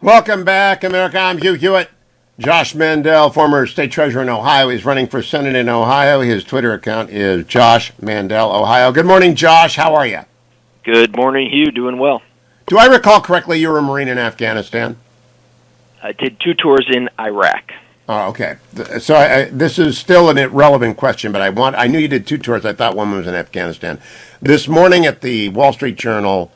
Welcome back, America. I'm Hugh. Josh Mandel, former state treasurer in Ohio. He's running for Senate in Ohio. His Twitter account is Josh Mandel, Ohio. Good morning, Josh. How are you? Good morning, Hugh. Doing well. Do I recall correctly you were a Marine in Afghanistan? I did 2 tours in Iraq. Oh, okay. So this is still an irrelevant question, but I knew you did 2 tours. I thought one was in Afghanistan. This morning at the Wall Street Journal,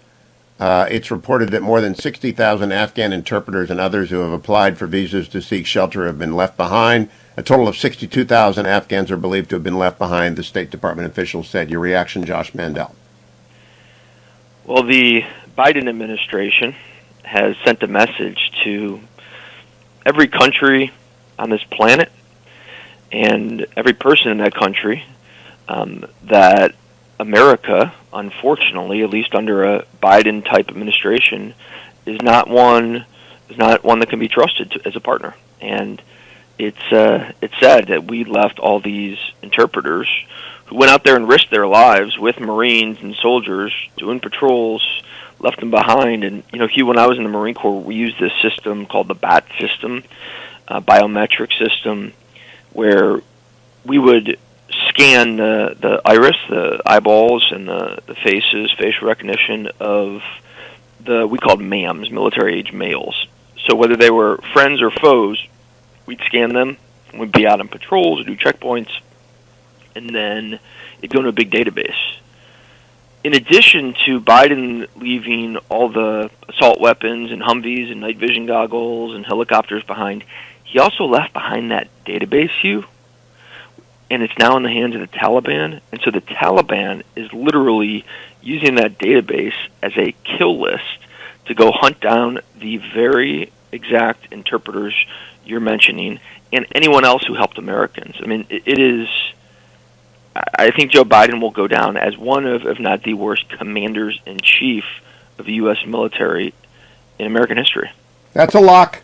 it's reported that more than 60,000 Afghan interpreters and others who have applied for visas to seek shelter have been left behind. A total of 62,000 Afghans are believed to have been left behind, the State Department officials said. Your reaction, Josh Mandel? Well, the Biden administration has sent a message to every country on this planet and every person in that country that America, unfortunately, at least under a Biden-type administration, is not one that can be trusted as a partner. And it's sad that we left all these interpreters who went out there and risked their lives with Marines and soldiers doing patrols, left them behind. And, Hugh, when I was in the Marine Corps, we used this system called the BAT system, biometric system, where we would scan the iris, the eyeballs, and the faces, facial recognition of we called MAMs, military-age males. So whether they were friends or foes, we'd scan them, we'd be out on patrols or do checkpoints, and then it'd go into a big database. In addition to Biden leaving all the assault weapons and Humvees and night vision goggles and helicopters behind, he also left behind that database, Hugh, and it's now in the hands of the Taliban. And so the Taliban is literally using that database as a kill list to go hunt down the very exact interpreters you're mentioning and anyone else who helped Americans. I mean, it is... I think Joe Biden will go down as one of, if not the worst, commanders-in-chief of the U.S. military in American history. That's a lock.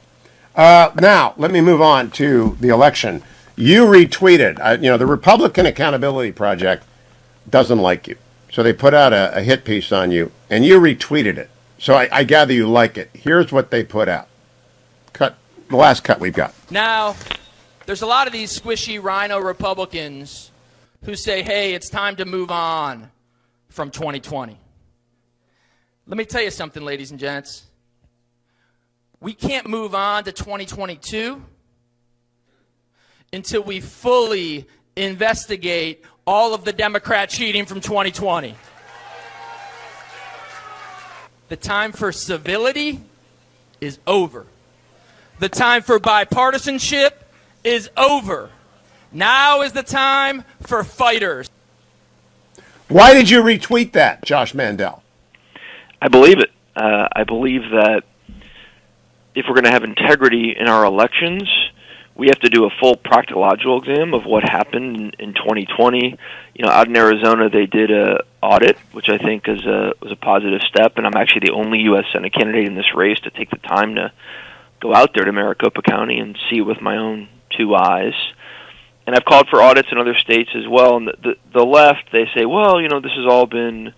Now, let me move on to the election. You retweeted, the Republican Accountability Project doesn't like you. So they put out a hit piece on you, and you retweeted it. So I gather you like it. Here's what they put out. The last cut we've got. Now, there's a lot of these squishy rhino Republicans who say, hey, it's time to move on from 2020. Let me tell you something, ladies and gents. We can't move on to 2022 until we fully investigate all of the Democrat cheating from 2020. The time for civility is over. The time for bipartisanship is over. Now is the time for fighters. Why did you retweet that, Josh Mandel? I believe it. I believe that if we're going to have integrity in our elections, we have to do a full proctological exam of what happened in 2020. Out in Arizona, they did a audit, which I think was a positive step, and I'm actually the only U.S. Senate candidate in this race to take the time to go out there to Maricopa County and see it with my own 2 eyes. And I've called for audits in other states as well. And the left, they say, well, this has all been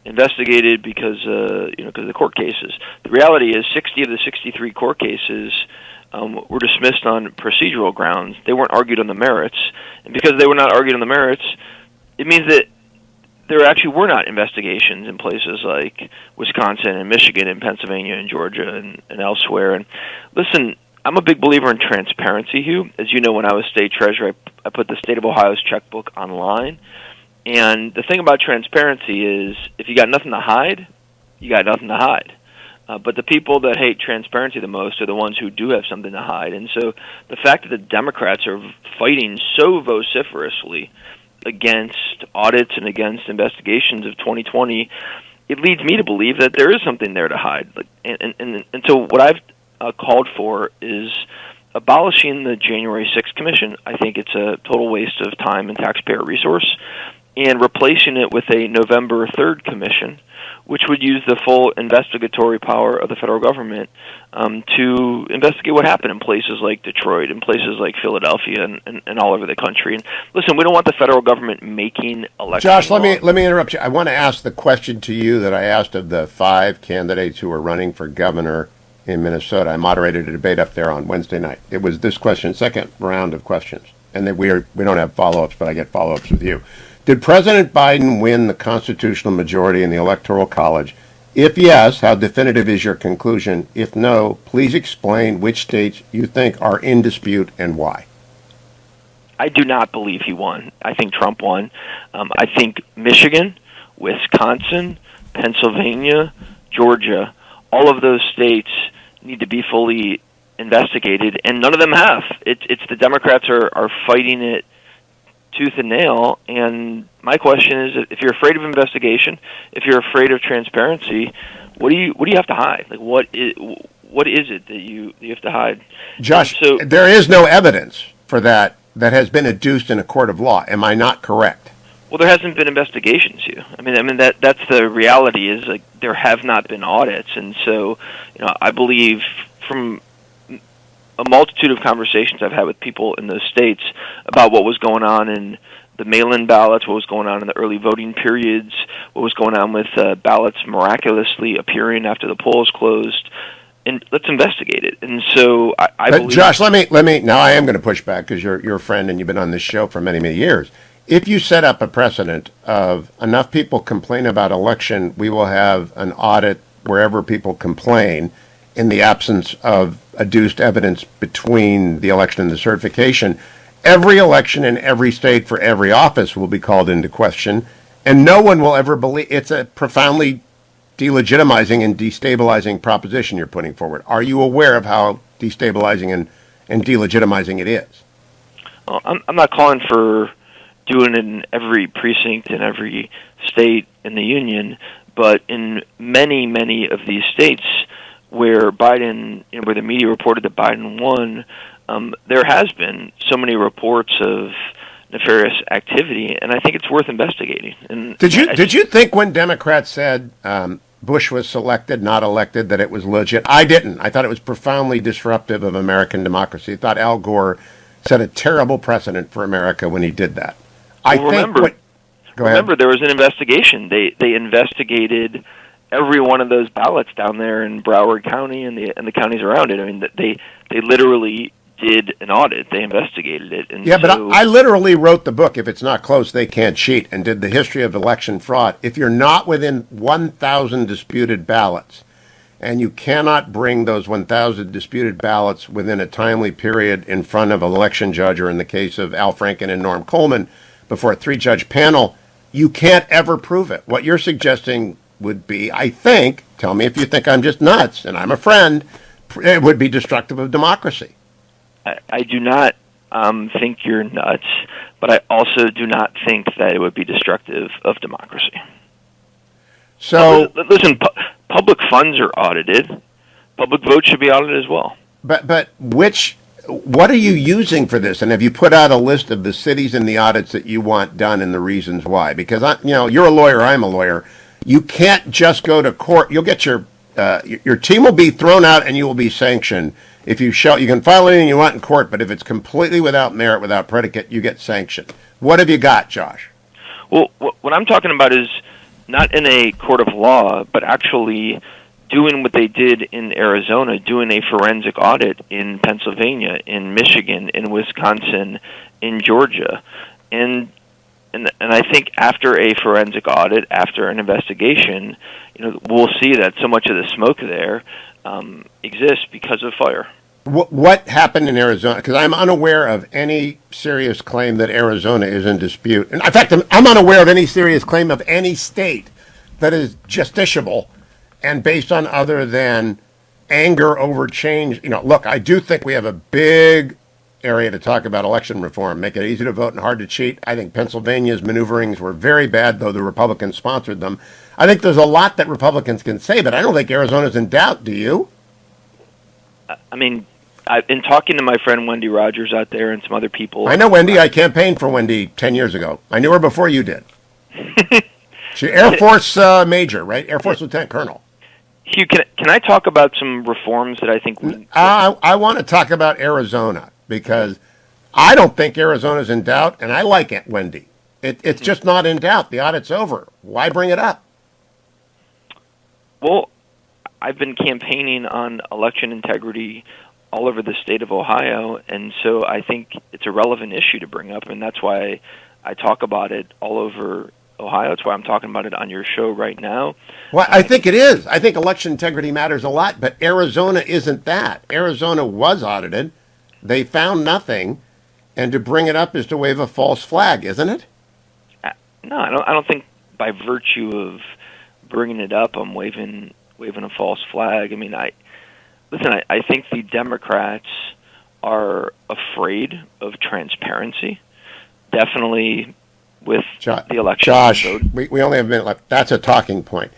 investigated because of the court cases. The reality is 60 of the 63 court cases were dismissed on procedural grounds. They weren't argued on the merits. And because they were not argued on the merits, it means that there actually were not investigations in places like Wisconsin and Michigan and Pennsylvania and Georgia and elsewhere. And listen, I'm a big believer in transparency, Hugh. As you know, when I was state treasurer, I put the state of Ohio's checkbook online. And the thing about transparency is if you got nothing to hide, you got nothing to hide. But the people that hate transparency the most are the ones who do have something to hide. And so the fact that the Democrats are fighting so vociferously against audits and against investigations of 2020, it leads me to believe that there is something there to hide. And so what I've called for is abolishing the January 6th Commission. I think it's a total waste of time and taxpayer resource, and replacing it with a November 3rd Commission, which would use the full investigatory power of the federal government to investigate what happened in places like Detroit, in places like Philadelphia, and all over the country. And listen, we don't want the federal government making election Josh, laws. let me interrupt you. I want to ask the question to you that I asked of the 5 candidates who are running for governor in Minnesota. I moderated a debate up there on Wednesday night. It was this question, second round of questions. And then we don't have follow-ups, but I get follow-ups with you. Did President Biden win the constitutional majority in the Electoral College? If yes, how definitive is your conclusion? If no, please explain which states you think are in dispute and why. I do not believe he won. I think Trump won. I think Michigan, Wisconsin, Pennsylvania, Georgia, all of those states need to be fully investigated, and none of them have. It's the Democrats are fighting it tooth and nail, and my question is, if you're afraid of investigation, if you're afraid of transparency, what do you have to hide? Like, what is it that you have to hide? Josh, so, there is no evidence for that has been adduced in a court of law. Am I not correct? Well, there hasn't been investigations, Hugh. I mean that's the reality, is like there have not been audits, and so I believe from a multitude of conversations I've had with people in those states about what was going on in the mail-in ballots, what was going on in the early voting periods, what was going on with ballots miraculously appearing after the polls closed, and let's investigate it. And so I believe... Josh, let me. Now I am going to push back because you're a friend and you've been on this show for many, many years. If you set up a precedent of enough people complain about election, we will have an audit wherever people complain in the absence of adduced evidence between the election and the certification, every election in every state for every office will be called into question, and no one will ever believe. It's a profoundly delegitimizing and destabilizing proposition you're putting forward. Are you aware of how destabilizing and delegitimizing it is? Well, I'm not calling for doing it in every precinct in every state in the union, but in many, many of these states where Biden, where the media reported that Biden won, there has been so many reports of nefarious activity, and I think it's worth investigating. And did you think when Democrats said Bush was selected, not elected, that it was legit? I didn't. I thought it was profoundly disruptive of American democracy. I thought Al Gore set a terrible precedent for America when he did that. Remember, there was an investigation. They investigated every one of those ballots down there in Broward County and the counties around it. I mean, they literally did an audit. They investigated it. And yeah, but I literally wrote the book, If It's Not Close, They Can't Cheat, and did the history of election fraud. If you're not within 1,000 disputed ballots, and you cannot bring those 1,000 disputed ballots within a timely period in front of an election judge, or in the case of Al Franken and Norm Coleman, before a 3-judge panel, you can't ever prove it. What you're suggesting would be, I think, tell me if you think I'm just nuts, and I'm a friend, it would be destructive of democracy. I do not think you're nuts, but I also do not think that it would be destructive of democracy. So, listen, public funds are audited. Public votes should be audited as well. But what are you using for this? And have you put out a list of the cities and the audits that you want done and the reasons why? Because you're a lawyer, I'm a lawyer. You can't just go to court. You'll get your team will be thrown out and you will be sanctioned if you show. You can file anything you want in court, but if it's completely without merit, without predicate, you get sanctioned. What have you got, Josh? Well, what I'm talking about is not in a court of law, but actually doing what they did in Arizona, doing a forensic audit in Pennsylvania, in Michigan, in Wisconsin, in Georgia. And I think after a forensic audit, after an investigation, we'll see that so much of the smoke there exists because of fire. What happened in Arizona? Because I'm unaware of any serious claim that Arizona is in dispute. In fact, I'm unaware of any serious claim of any state that is justiciable and based on other than anger over change. Look, I do think we have a big area to talk about election reform, make it easy to vote and hard to cheat. I think Pennsylvania's maneuverings were very bad, though the Republicans sponsored them. I think there's a lot that Republicans can say, but I don't think Arizona's in doubt. Do you? I mean, I've been talking to my friend Wendy Rogers out there and some other people. I know Wendy. I campaigned for Wendy 10 years ago. I knew her before you did. She's Air Force major, right? Air Force Lieutenant Colonel. Hugh, can I talk about some reforms that I think we... I want to talk about Arizona, because I don't think Arizona's in doubt, and I like it, Wendy. It's just not in doubt. The audit's over. Why bring it up? Well, I've been campaigning on election integrity all over the state of Ohio, and so I think it's a relevant issue to bring up, and that's why I talk about it all over Ohio. It's why I'm talking about it on your show right now. Well, I think it is. I think election integrity matters a lot, but Arizona isn't that. Arizona was audited. They found nothing, and to bring it up is to wave a false flag, isn't it? No, I don't think by virtue of bringing it up, I'm waving a false flag. I mean, I think the Democrats are afraid of transparency. Definitely with the election. Josh, we only have a minute left. That's a talking point.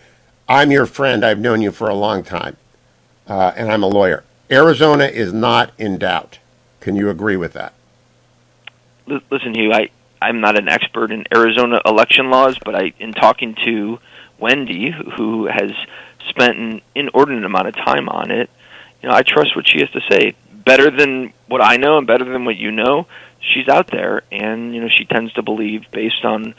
I'm your friend. I've known you for a long time, and I'm a lawyer. Arizona is not in doubt. Can you agree with that? Listen, Hugh, I'm not an expert in Arizona election laws, but in talking to Wendy, who has spent an inordinate amount of time on it, I trust what she has to say. Better than what I know and better than what you know, she's out there, and she tends to believe, based on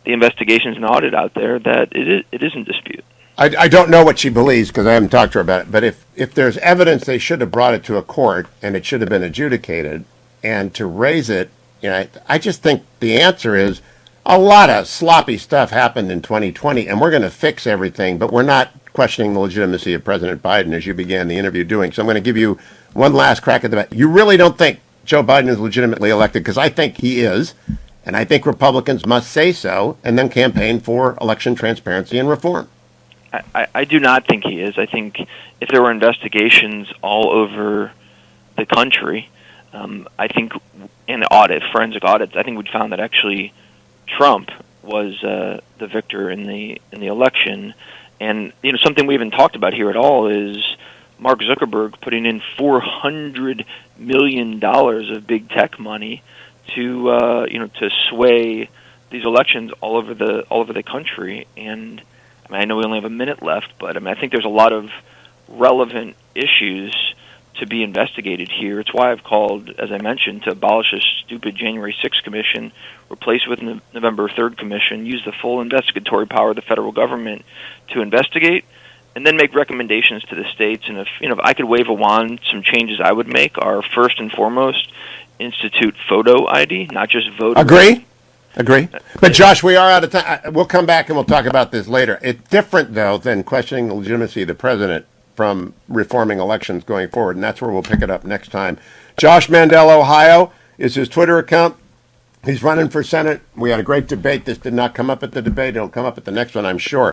the investigations and audit out there, that it is in dispute. I don't know what she believes because I haven't talked to her about it, but if there's evidence, they should have brought it to a court and it should have been adjudicated, and to raise it, I just think the answer is a lot of sloppy stuff happened in 2020, and we're going to fix everything, but we're not questioning the legitimacy of President Biden, as you began the interview doing. So I'm going to give you one last crack at the bat. You really don't think Joe Biden is legitimately elected? Because I think he is, and I think Republicans must say so and then campaign for election transparency and reform. I do not think he is. I think if there were investigations all over the country, I think in forensic audits, I think we'd found that actually Trump was the victor in the election. And something we haven't talked about here at all is Mark Zuckerberg putting in $400 million of big tech money to sway these elections all over the country. And I know we only have a minute left, but I think there's a lot of relevant issues to be investigated here. It's why I've called, as I mentioned, to abolish this stupid January 6th commission, replace it with November 3rd commission, use the full investigatory power of the federal government to investigate, and then make recommendations to the states. And if I could wave a wand, some changes I would make are, first and foremost, institute photo ID, not just voter ID. Agree. But Josh, we are out of time. We'll come back and we'll talk about this later. It's different, though, than questioning the legitimacy of the president from reforming elections going forward, and that's where we'll pick it up next time. Josh Mandel, Ohio, is his Twitter account. He's running for Senate. We had a great debate. This did not come up at the debate. It'll come up at the next one, I'm sure.